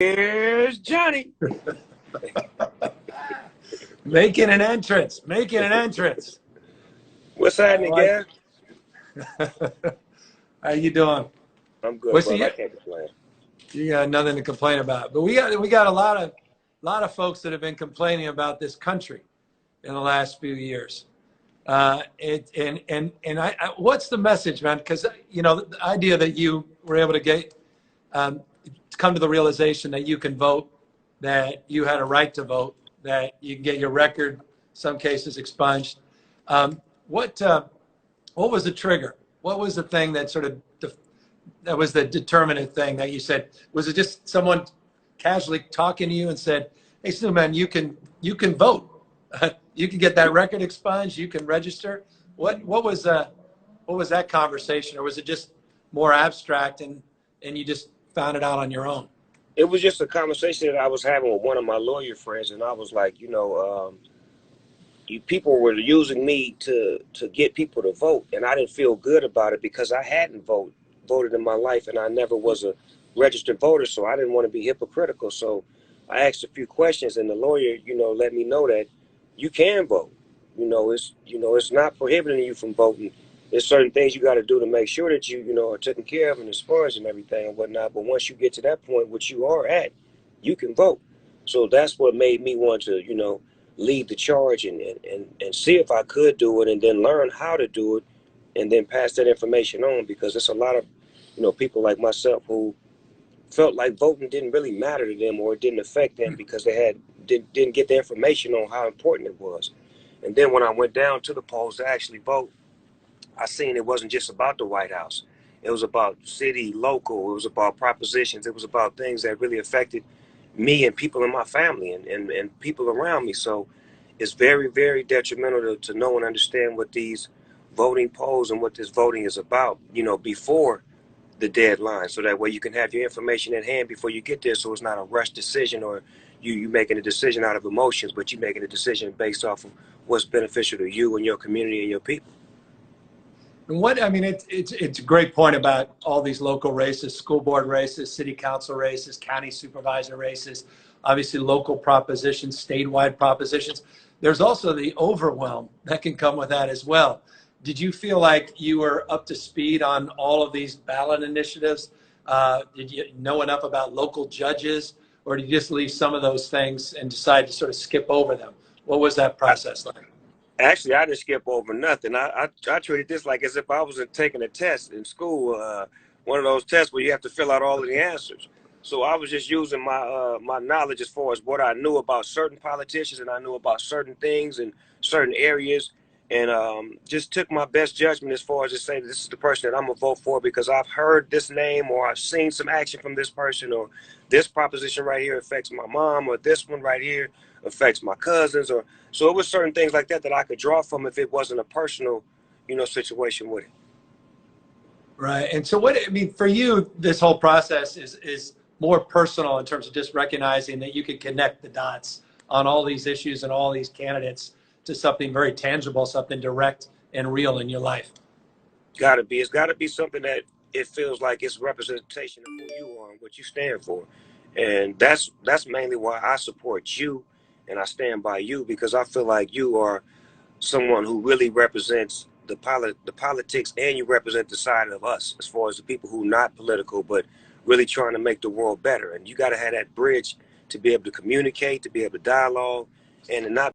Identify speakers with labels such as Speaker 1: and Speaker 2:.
Speaker 1: Here's Johnny.
Speaker 2: Making an entrance.
Speaker 1: What's happening, Gav?
Speaker 2: How you doing?
Speaker 1: I'm good, bro. I can't complain.
Speaker 2: You got nothing to complain about. But we got a lot of folks that have been complaining about this country in the last few years. What's the message, man? Because the idea that you were able to get come to the realization that you can vote, that you had a right to vote, that you can get your record, some cases expunged. What was the trigger? What was the thing that that was the determinant thing that you said? Was it just someone casually talking to you and said, "Hey, Snoop, man, you can vote. You can get that record expunged. You can register." What was that conversation, or was it just more abstract and you just found it out on your own?
Speaker 1: It was just a conversation that I was having with one of my lawyer friends, and I was like, people were using me to get people to vote, and I didn't feel good about it because I hadn't voted in my life, and I never was a registered voter, so I didn't want to be hypocritical. So I asked a few questions, and the lawyer, let me know that you can vote. It's not prohibiting you from voting. There's certain things you got to do to make sure that you are taken care of and expunged and everything and whatnot. But once you get to that point, which you are at, you can vote. So that's what made me want to, lead the charge and see if I could do it, and then learn how to do it, and then pass that information on, because there's a lot of, people like myself who felt like voting didn't really matter to them, or it didn't affect them because they didn't get the information on how important it was. And then when I went down to the polls to actually vote, I seen it wasn't just about the White House. It was about city, local. It was about propositions. It was about things that really affected me and people in my family and people around me. So it's very, very detrimental to know and understand what these voting polls and what this voting is about, before the deadline. So that way you can have your information at hand before you get there. So it's not a rush decision, or you making a decision out of emotions, but you making a decision based off of what's beneficial to you and your community and your people.
Speaker 2: And it's a great point about all these local races, school board races, city council races, county supervisor races, obviously local propositions, statewide propositions. There's also the overwhelm that can come with that as well. Did you feel like you were up to speed on all of these ballot initiatives? Did you know enough about local judges, or did you just leave some of those things and decide to sort of skip over them? What was that process like?
Speaker 1: Actually, I didn't skip over nothing. I treated this like as if I was taking a test in school, one of those tests where you have to fill out all of the answers. So I was just using my knowledge as far as what I knew about certain politicians, and I knew about certain things in certain areas, and just took my best judgment as far as to say this is the person that I'm gonna vote for because I've heard this name, or I've seen some action from this person, or this proposition right here affects my mom, or this one right here affects my cousins, or so it was certain things like that that I could draw from if it wasn't a personal, situation with it.
Speaker 2: Right. And so for you, this whole process is more personal in terms of just recognizing that you can connect the dots on all these issues and all these candidates to something very tangible, something direct and real in your life.
Speaker 1: Gotta be. It's gotta be something that it feels like it's representation of who you are and what you stand for. And that's mainly why I support you and I stand by you, because I feel like you are someone who really represents the politics, and you represent the side of us as far as the people who are not political but really trying to make the world better. And you got to have that bridge to be able to communicate, to be able to dialogue, and to not